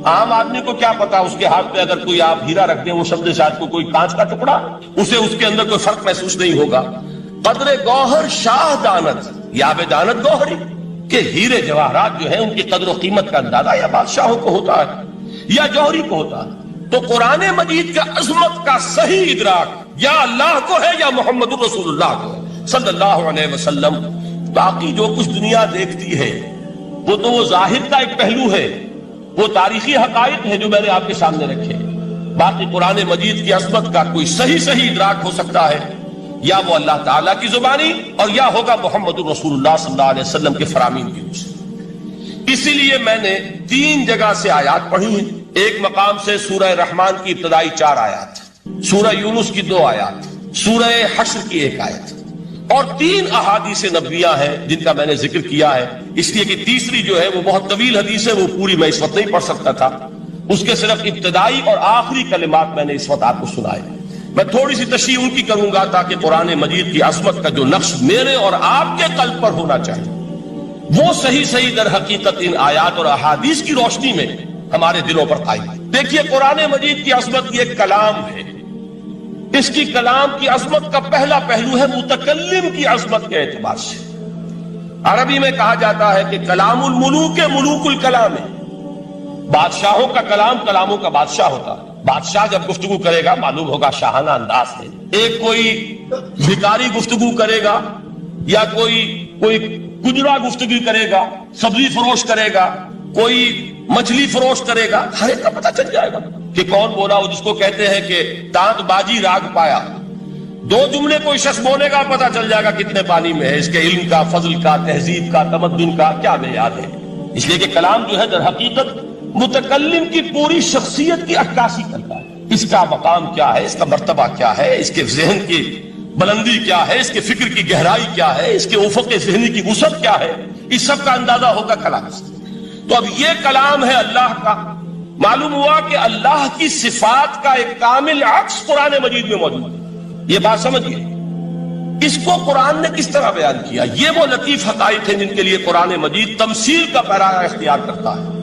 عام آدمی کو کیا پتا، اس کے ہاتھ پہ اگر کوئی آپ ہیرا رکھ دیں، وہ شبد شاید کو کوئی کانچ کا ٹکڑا، اسے اس کے اندر کوئی فرق محسوس نہیں ہوگا۔ قدر گوہر شاہ دانت یا بدانت گوہری، کہ ہیرے جواہرات جو ہیں ان کی قدر و قیمت کا اندازہ یا بادشاہوں کو ہوتا ہے یا جوہری کو ہوتا ہے۔ تو قرآن مجید کا عظمت کا صحیح ادراک یا اللہ کو ہے یا محمد رسول اللہ کو ہے صلی اللہ علیہ وسلم۔ باقی جو کچھ دنیا دیکھتی ہے وہ تو وہ ظاہر کا ایک پہلو ہے، وہ تاریخی حقائق ہے جو میں نے آپ کے سامنے رکھے۔ باقی قرآن مجید کی عظمت کا کوئی صحیح ادراک ہو سکتا ہے یا وہ اللہ تعالیٰ کی زبانی اور یا ہوگا محمد رسول اللہ صلی اللہ علیہ وسلم کے فرامین کی روح سے۔ اسی لیے میں نے 3 جگہ سے آیات پڑھی ہیں۔ ایک مقام سے سورہ رحمان کی ابتدائی 4 آیات، سورہ یونس کی 2 آیات، سورہ حشر کی 1 آیت، اور 3 احادیث نبویہ ہیں جن کا میں نے ذکر کیا ہے، اس لیے کہ تیسری جو ہے وہ بہت طویل حدیث ہے، وہ پوری میں اس وقت نہیں پڑھ سکتا تھا، اس کے صرف ابتدائی اور آخری کلمات میں نے اس وقت آپ کو سنائے۔ میں تھوڑی سی تشریح ان کی کروں گا تاکہ قرآن مجید کی عظمت کا جو نقش میرے اور آپ کے قلب پر ہونا چاہیے وہ صحیح در حقیقت ان آیات اور احادیث کی روشنی میں ہمارے دلوں پر قائم ہے۔ دیکھیے قرآن مجید کی عظمت یہ کلام ہے، اس کی کلام کی عظمت کا پہلا پہلو ہے متکلم کی عظمت کے اعتبار سے۔ عربی میں کہا جاتا ہے کہ کلام الملوک ملوک الکلام ہے، بادشاہوں کا کلام کلاموں کا بادشاہ ہوتا ہے۔ بادشاہ جب گفتگو کرے گا معلوم ہوگا شاہانہ انداز ہے، ایک کوئی بھکاری گفتگو کرے گا یا کوئی گجرا گفتگو کرے گا، سبزی فروش کرے گا، کوئی مچھلی فروش کرے گا، ہر ایک کا پتہ چل جائے گا کہ کون بولا، وہ جس کو کہتے ہیں کہ تانت باجی راگ پایا، دو جملے کوئی شخص بولے گا پتہ چل جائے گا کتنے پانی میں ہے، اس کے علم کا، فضل کا، تہذیب کا، تمدن کا کیا معیار ہے۔ اس لیے کہ کلام جو ہے در حقیقت متکلم کی پوری شخصیت کی عکاسی کرتا ہے، اس کا مقام کیا ہے، اس کا مرتبہ کیا ہے، اس کے ذہن کی بلندی کیا ہے، اس کے فکر کی گہرائی کیا ہے، اس کے افق ذہنی کی وسعت کیا ہے، اس سب کا اندازہ ہوگا کلام سے۔ تو اب یہ کلام ہے اللہ کا، معلوم ہوا کہ اللہ کی صفات کا ایک کامل عکس قرآن مجید میں موجود ہے۔ یہ بات سمجھیے، اس کو قرآن نے کس طرح بیان کیا؟ یہ وہ لطیف حقائق ہیں جن کے لیے قرآن مجید تمثیل کا پیرایا اختیار کرتا ہے۔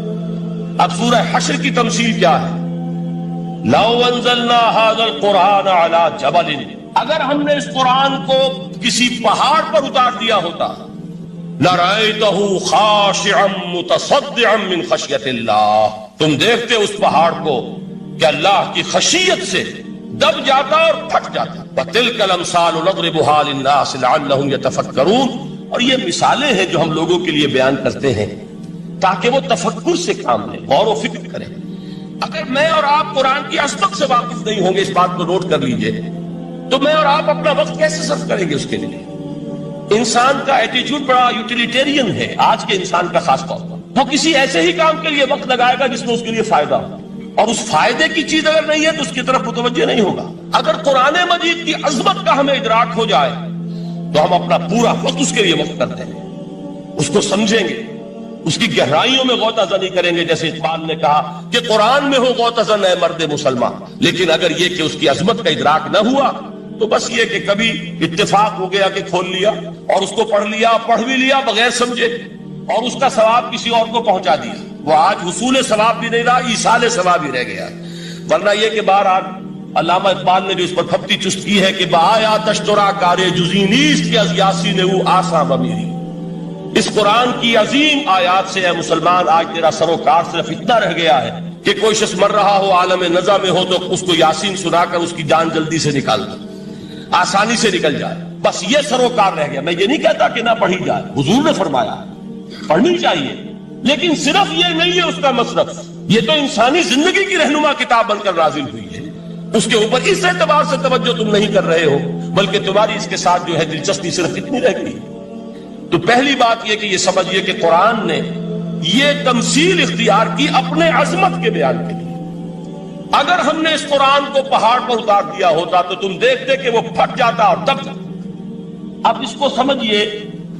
اب سورہ حشر کی تمثیل کیا ہے؟ لو انزلنا هذا القرآن على جبل، اگر ہم نے اس قرآن کو کسی پہاڑ پر اتار دیا ہوتا، لرأيته خاشعا متصدعا من خشیت اللہ، تم دیکھتے اس پہاڑ کو کہ اللہ کی خشیت سے دب جاتا اور پھٹ جاتا۔ وَتِلْكَ الْأَمْثَالُ نَضْرِبُهَا لِلنَّاسِ لَعَلَّهُمْ يَتَفَكَّرُونَ، اور یہ مثالیں ہیں جو ہم لوگوں کے لیے بیان کرتے ہیں تاکہ وہ تفکر سے کام لیں، غور و فکر کریں۔ اگر میں اور آپ قرآن کی عظمت سے واقف نہیں ہوں گے، اس بات کو نوٹ کر لیجئے، تو میں اور آپ اپنا وقت کیسے صرف کریں گے اس کے لیے؟ انسان کا ایٹیچیوڈ بڑا یوٹیلیٹیرین ہے، آج کے انسان کا خاص طور پر۔ وہ کسی ایسے ہی کام کے لیے وقت لگائے گا جس میں اس کے لیے فائدہ ہو، اور اس فائدے کی چیز اگر نہیں ہے تو اس کی طرف متوجہ نہیں ہوگا۔ اگر قرآن مجید کی عظمت کا ہمیں ادراک ہو جائے تو ہم اپنا پورا وقت اس کے لیے وقف کرتے ہیں، اس کو سمجھیں گے، اس کی گہرائیوں میں غوطہ زنی کریں گے، جیسے اقبال نے کہا کہ قرآن میں ہو غوطہ زن اے مرد مسلمان۔ لیکن اگر یہ کہ اس کی عظمت کا ادراک نہ ہوا تو بس یہ کہ کبھی اتفاق ہو گیا کہ کھول لیا اور اس کو پڑھ بھی لیا بغیر سمجھے، اور اس کا ثواب کسی اور کو پہنچا دیا، وہ آج حصول ثواب بھی نہیں رہا، ایصال ثواب ہی رہ گیا۔ ورنہ یہ کہ بہرحال علامہ اقبال نے جو اس پر پھپتی چست کی ہے کہ بآیا تشترا کارے جزی نیست کہ از یاسین او آسا بمیری، اس قرآن کی عظیم آیات سے اے مسلمان آج تیرا سروکار صرف اتنا رہ گیا ہے کہ کوئی شخص مر رہا ہو، عالم نزع میں ہو، تو اس کو یاسین سنا کر اس کی جان جلدی سے نکال دو، آسانی سے نکل جائے، بس یہ سروکار رہ گیا۔ میں یہ نہیں کہتا کہ نہ پڑھی جائے، حضور نے فرمایا پڑھنی چاہیے، لیکن صرف یہ نہیں ہے اس کا مصرف، یہ تو انسانی زندگی کی رہنما کتاب بن کر نازل ہوئی ہے، اس کے اوپر اس اعتبار سے توجہ تم نہیں کر رہے ہو، بلکہ تمہاری اس کے ساتھ جو ہے دلچسپی صرف اتنی رہ گئی۔ تو پہلی بات یہ کہ یہ سمجھیے کہ قرآن نے یہ تمثیل اختیار کی اپنے عظمت کے بیان کے لیے۔ اگر ہم نے اس قرآن کو پہاڑ پر اتار دیا ہوتا تو تم دیکھتے کہ وہ پھٹ جاتا اور دب جاتا۔ اب اس کو سمجھیے،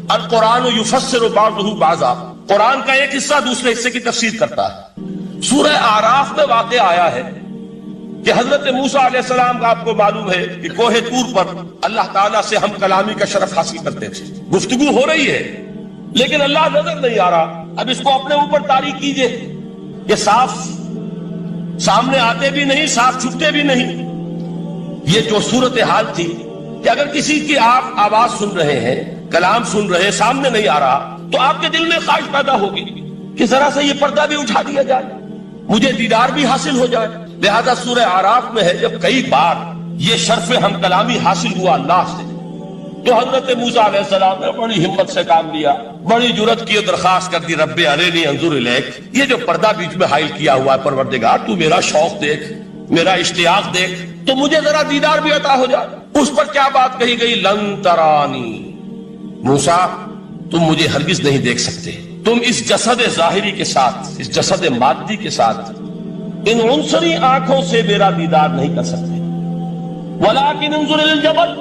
القرآن یفسر بعضہ بعضا، قرآن کا ایک حصہ دوسرے حصے کی تفسیر کرتا ہے۔ سورہ اعراف میں واقع آیا ہے کہ حضرت موسیٰ علیہ السلام کا آپ کو معلوم ہے کہ کوہ طور پر اللہ تعالیٰ سے ہم کلامی کا شرف حاصل کرتے تھے، گفتگو ہو رہی ہے لیکن اللہ نظر نہیں آ رہا۔ اب اس کو اپنے اوپر طاری کیجئے، یہ صاف سامنے آتے بھی نہیں، صاف چھپتے بھی نہیں۔ یہ جو صورتحال تھی کہ اگر کسی کی آپ آواز سن رہے ہیں، کلام سن رہے ہیں، سامنے نہیں آ رہا، تو آپ کے دل میں خواہش پیدا ہوگی کہ ذرا سے یہ پردہ بھی اٹھا دیا جائے، مجھے دیدار بھی حاصل ہو جائے۔ لہذا سورہ اعراف میں ہے جب کئی بار یہ شرف ہم کلامی حاصل ہوا اللہ سے، تو حضرت موسیٰ علیہ السلام نے بڑی ہمت سے کام لیا، بڑی جرت کی درخواست کر دی، رب ارنی انظر الیک، یہ جو پردہ بیچ میں حائل کیا ہوا ہے پروردگار، تو میرا شوق دیکھ، میرا اشتیاق دیکھ، تو مجھے ذرا دیدار بھی عطا ہو جائے۔ اس پر کیا بات کہی گئی؟ لن ترانی، موسیٰ تم مجھے ہرگز نہیں دیکھ سکتے، تم اس جسد ظاہری کے ساتھ، اس جسد مادی کے ساتھ، ان عنصری آنکھوں سے میرا دیدار نہیں کر سکتے۔ ولیکن انظر الجبل،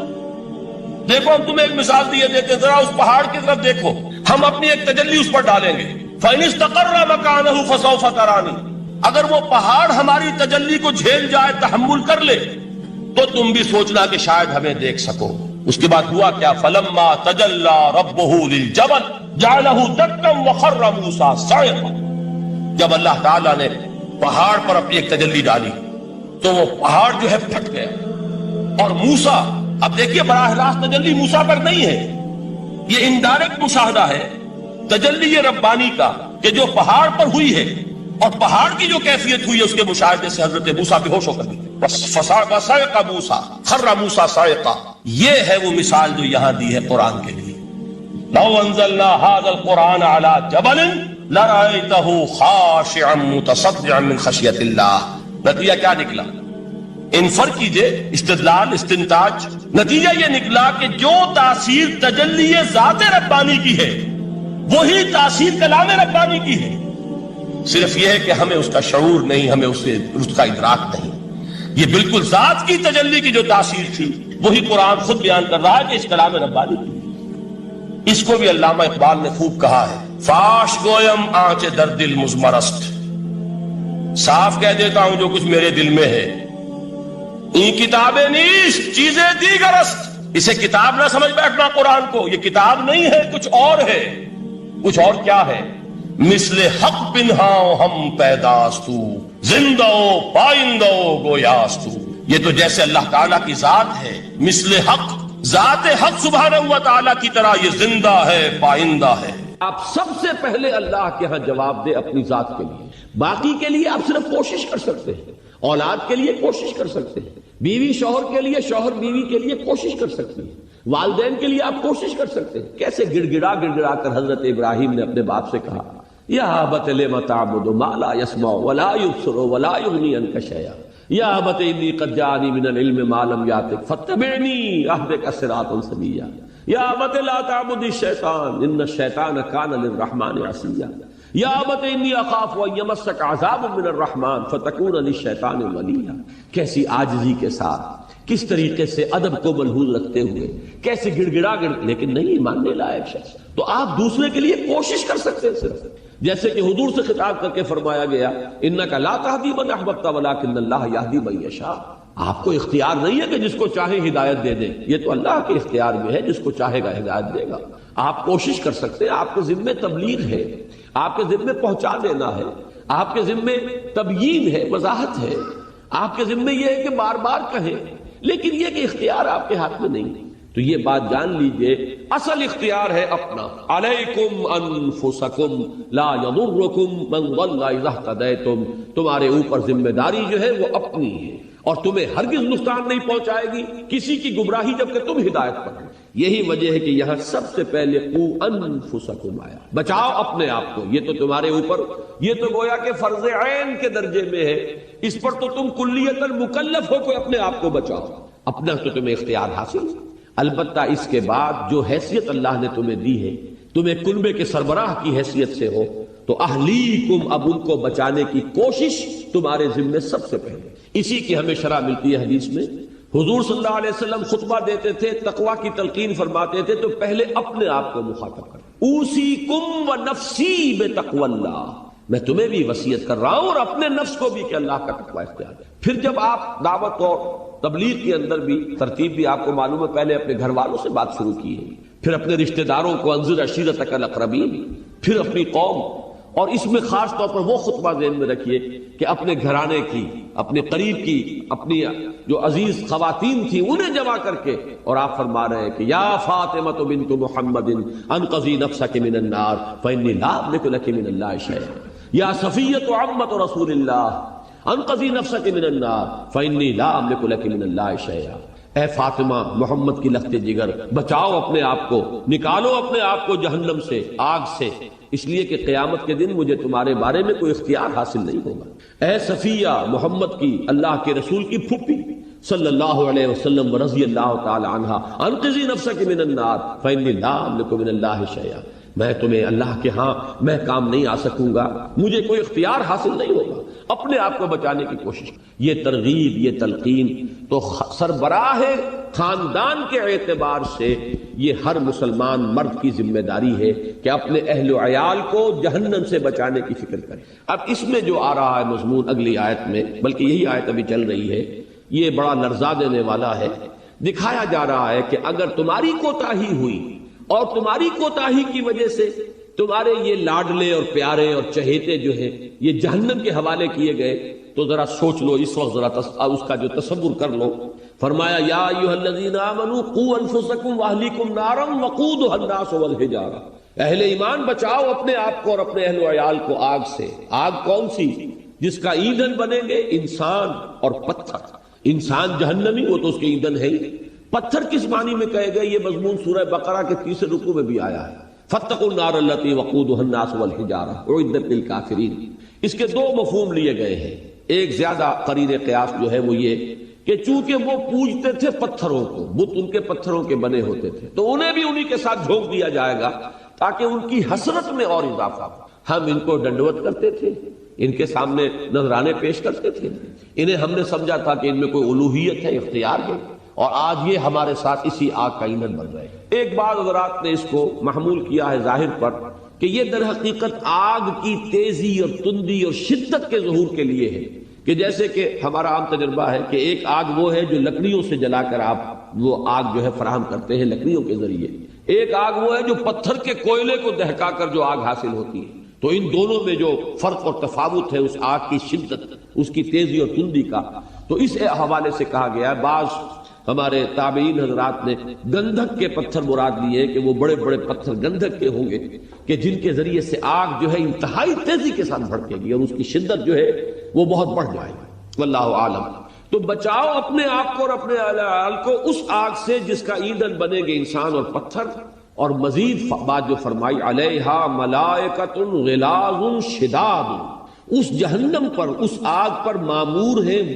دیکھو ہم تمہیں ایک مثال دیے دیتے، ذرا اس پہاڑ کی طرف دیکھو، ہم اپنی ایک تجلی اس پر ڈالیں گے، فَإِنِ اسْتَقَرَّ مَكَانَهُ فَسَوْفَ تَرَانِي، اگر وہ پہاڑ ہماری تجلی کو جھیل جائے، تحمل کر لے، تو تم بھی سوچنا کہ شاید ہمیں دیکھ سکو۔ اس کے بعد ہوا کیا؟ فَلَمَّا تَجَلَّى رَبُّهُ لِلْجَبَلِ جَعَلَهُ دَكًّا وَخَرَّ مُوسَىٰ صَعِقًا، جب اللہ تعالیٰ نے پہاڑ پر اپنی ایک تجلی ڈالی تو وہ پہاڑ جو ہے پھٹ گیا، اور موسیٰ، اب دیکھیے براہ راست تجلی موسیٰ پر نہیں ہے، یہ انڈائریکٹ مشاہدہ ہے تجلی ربانی کا کہ جو پہاڑ پر ہوئی ہے، اور پہاڑ کی جو کیفیت ہوئی ہے اس کے مشاہدے سے حضرت موسیٰ بے ہوش ہو کر فَصَعِقَ مُوسَىٰ خَرَّ مُوسَىٰ صَعِقًا۔ یہ ہے وہ مثال جو یہاں دی ہے قرآن کے لیے۔ لَوْ أَنزَلْنَا هَذَا الْقُرْآنَ عَلَىٰ جَبَلٍ لَرَأَيْتَهُ خَاشِعًا مُتَصَدِّعًا مِنْ خَشْيَةِ اللَّهِ۔ نتیجہ کیا نکلا؟ انفر کیجئے، استدلال، استنتاج، نتیجہ یہ نکلا کہ جو تاثیر تجلی ذات ربانی کی ہے وہی تاثیر کلام ربانی کی ہے، صرف یہ ہے کہ ہمیں اس کا شعور نہیں، ہمیں اس کا ادراک نہیں۔ یہ بالکل ذات کی تجلی کی جو تاثیر تھی وہی قرآن خود بیان کر رہا ہے کہ اس کلام ربانی کی۔ اس کو بھی علامہ اقبال نے خوب کہا ہے، فاش گویم آنچ در دل مزمرست، صاف کہہ دیتا ہوں جو کچھ میرے دل میں ہے، این کتابیں نیست چیزیں دیگرست، اسے کتاب نہ سمجھ بیٹھنا قرآن کو، یہ کتاب نہیں ہے، کچھ اور ہے۔ کچھ اور کیا ہے؟ مثل حق پنہاؤ ہم پیداستو، زندہ پائندہ گویاستو، یہ تو جیسے اللہ تعالیٰ کی ذات ہے، مثل حق، ذات حق سبحانہ و تعالیٰ کی طرح یہ زندہ ہے، پائندہ ہے۔ آپ سب سے پہلے اللہ کے ہاں جواب دے اپنی ذات کے لیے، باقی کے لیے آپ صرف کوشش کر سکتے ہیں، اولاد کے لیے کوشش کر سکتے ہیں، بیوی شوہر کے لیے، شوہر بیوی کے لیے کوشش کر سکتے ہیں، والدین کے لیے آپ کوشش کر سکتے ہیں۔ کیسے گڑ گڑا کر حضرت ابراہیم نے اپنے باپ سے کہا، یا ابت لم تعبد ما لا يسمع ولا يبصر ولا يغني عنك شيئا یا ابت انی قد جاءنی من العلم ما لم یاتک فاتبعنی اهدک صراطا سویا یا ابت لا تعبد الشیطان ان الشیطان کان للرحمن عصیا یا ابت انی اخاف ان یمسک عذاب من الرحمن فتکون للشیطان ولیا۔ کیسی عاجزی کے ساتھ، کس طریقے سے ادب کو ملحوظ رکھتے ہوئے، کیسے گڑ لیکن نہیں ماننے لائق شخص۔ تو آپ دوسرے کے لیے کوشش کر سکتے ہیں، صرف جیسے کہ حضور سے خطاب کر کے فرمایا گیا، انک لا تہدی من احببت ولکن اللہ یہدی من یشاء۔ آپ کو اختیار نہیں ہے کہ جس کو چاہے ہدایت دے دے، یہ تو اللہ کے اختیار میں ہے، جس کو چاہے گا ہدایت دے گا۔ آپ کوشش کر سکتے ہیں، آپ کے ذمے تبلیغ ہے، آپ کے ذمے پہنچا دینا ہے، آپ کے ذمے تبیین ہے، وضاحت ہے، آپ کے ذمے یہ ہے کہ بار بار کہیں، لیکن یہ کہ اختیار آپ کے ہاتھ میں نہیں۔ تو یہ بات جان لیجئے، اصل اختیار ہے اپنا، علیکم انفسکم لا یضرکم من ضل اذا اہتدیتم، تمہارے اوپر ذمہ داری جو ہے وہ اپنی ہے، اور تمہیں ہرگز نقصان نہیں پہنچائے گی کسی کی گمراہی جبکہ تم ہدایت پر ہو۔ یہی وجہ ہے کہ یہاں سب سے پہلے قو انفسکم آیا، بچاؤ اپنے آپ کو، یہ تو تمہارے اوپر، یہ تو گویا کہ فرض عین کے درجے میں ہے، اس پر تو تم کلیتاً مکلف ہو کہ اپنے آپ کو بچاؤ، اپنا تو تمہیں اختیار حاصل۔ البتہ اس کے بعد جو حیثیت اللہ نے تمہیں دی ہے، تمہیں کنبے کے سربراہ کی حیثیت سے ہو، تو اہلیکم، اب ان کو بچانے کی کوشش تمہارے ذمے سب سے پہلے۔ اسی کی ہمیں شرح ملتی ہے حدیث میں، حضور صلی اللہ علیہ وسلم خطبہ دیتے تھے، تقویٰ کی تلقین فرماتے تھے تو پہلے اپنے آپ کو مخاطب کریں، اوصیکم و نفسی بتقوی اللہ، میں تمہیں بھی وصیت کر رہا ہوں اور اپنے نفس کو بھی کہ اللہ کا تقویٰ اختیار ہے۔ پھر جب آپ دعوت اور تبلیغ کے اندر بھی ترتیب بھی آپ کو معلوم ہے، پہلے اپنے گھر والوں سے بات شروع کی ہے، پھر اپنے رشتہ داروں کو انذر عشیرتک الاقربین، پھر اپنی قوم، اور اس میں خاص طور پر وہ خطبہ ذہن میں رکھیے کہ اپنے گھرانے کی، اپنے قریب کی، اپنی جو عزیز خواتین تھیں انہیں جمع کر کے، اور آپ فرما رہے ہیں کہ یا فاطمہ بنت محمد انقذی نفسک من النار فانی لا املک لک من اللہ شیئا یا صفیۃ عمۃ رسول اللہ انقذی نفسک من النار فانی لا املک لک من اللہ شیئا۔ اے فاطمہ، محمد کی لخت جگر، بچاؤ اپنے آپ کو، نکالو اپنے آپ کو جہنم سے، آگ سے، اس لیے کہ قیامت کے دن مجھے تمہارے بارے میں کوئی اختیار حاصل نہیں ہوگا۔ اے صفیہ، محمد کی، اللہ کے رسول کی پھپھی صلی اللہ علیہ وسلم رضی اللہ تعالی عنہا، انقذی نفسک من النار فانی لا املک من اللہ شیئا، میں تمہیں اللہ کے ہاں میں کام نہیں آ سکوں گا، مجھے کوئی اختیار حاصل نہیں ہوگا، اپنے آپ کو بچانے کی کوشش۔ یہ ترغیب، یہ تلقین تو سربراہ خاندان کے اعتبار سے یہ ہر مسلمان مرد کی ذمہ داری ہے کہ اپنے اہل و عیال کو جہنم سے بچانے کی فکر کرے۔ اب اس میں جو آ رہا ہے مضمون اگلی آیت میں، بلکہ یہی آیت ابھی چل رہی ہے، یہ بڑا لرزا دینے والا ہے۔ دکھایا جا رہا ہے کہ اگر تمہاری کوتاہی ہوئی اور تمہاری کوتاہی کی وجہ سے تمہارے یہ لاڈلے اور پیارے اور چہیتے جو ہیں یہ جہنم کے حوالے کیے گئے، تو ذرا سوچ لو، اس وقت ذرا اس کا جو تصور کر لو۔ فرمایا یا ایھا الذین آمنوا قوا انفسکم واہلیکم نارا وقودھا الناس والحجارہ، اہل ایمان بچاؤ اپنے آپ کو اور اپنے اہل و عیال کو آگ سے۔ آگ کون سی؟ جس کا ایندھن بنیں گے انسان اور پتھر۔ انسان جہنمی، وہ تو اس کے ایندھن ہے ہی۔ پتھر کس معنی میں کہے گئے؟ یہ مضمون سورہ بقرہ کے 30 رکوع میں بھی آیا ہے، فاتقوا النار التی وقودھا الناس والحجارہ اعدت للکافرین۔ اس کے دو مفہوم لیے گئے ہیں، ایک زیادہ قرین قیاس جو ہے وہ یہ کہ چونکہ وہ پوجتے تھے پتھروں کو، بت ان کے پتھروں کے بنے ہوتے تھے، تو انہیں بھی انہی کے ساتھ جھونک دیا جائے گا تاکہ ان کی حسرت میں اور اضافہ ہو۔ ہم ان کو ڈنڈوت کرتے تھے، ان کے سامنے نذرانے پیش کرتے تھے، انہیں ہم نے سمجھا تھا کہ ان میں کوئی الوہیت ہے، اختیار ہے، اور آج یہ ہمارے ساتھ اسی آگ کا ایندھن بن رہے ہیں۔ ایک بعض حضرات نے اس کو محمول کیا ہے ظاہر پر کہ یہ در حقیقت آگ کی تیزی اور تندی اور شدت کے ظہور کے لیے ہے، کہ جیسے کہ ہمارا عام تجربہ ہے کہ ایک آگ وہ ہے جو لکڑیوں سے جلا کر آپ وہ آگ جو ہے فراہم کرتے ہیں لکڑیوں کے ذریعے، ایک آگ وہ ہے جو پتھر کے کوئلے کو دہکا کر جو آگ حاصل ہوتی ہے۔ تو ان دونوں میں جو فرق اور تفاوت ہے اس آگ کی شدت، اس کی تیزی اور تندی کا، تو اس حوالے سے کہا گیا ہے، بعض ہمارے تابعین حضرات نے گندھک کے پتھر مراد لیے کہ وہ بڑے بڑے پتھر گندھک کے ہوں گے کہ جن کے ذریعے سے آگ جو ہے انتہائی تیزی کے ساتھ بھڑکے گی اور اس کی شدت جو ہے وہ بہت بڑھ جائے گی۔ واللہ عالم۔ تو بچاؤ اپنے آپ کو اور اپنے اہل عیال کو اس آگ سے جس کا ایندھن بنے گے انسان اور پتھر، اور مزید بات جو فرمائی علیہا ملائکۃ غلاظ شداد، اس جہنم پر، اس آگ پر مامور ہیں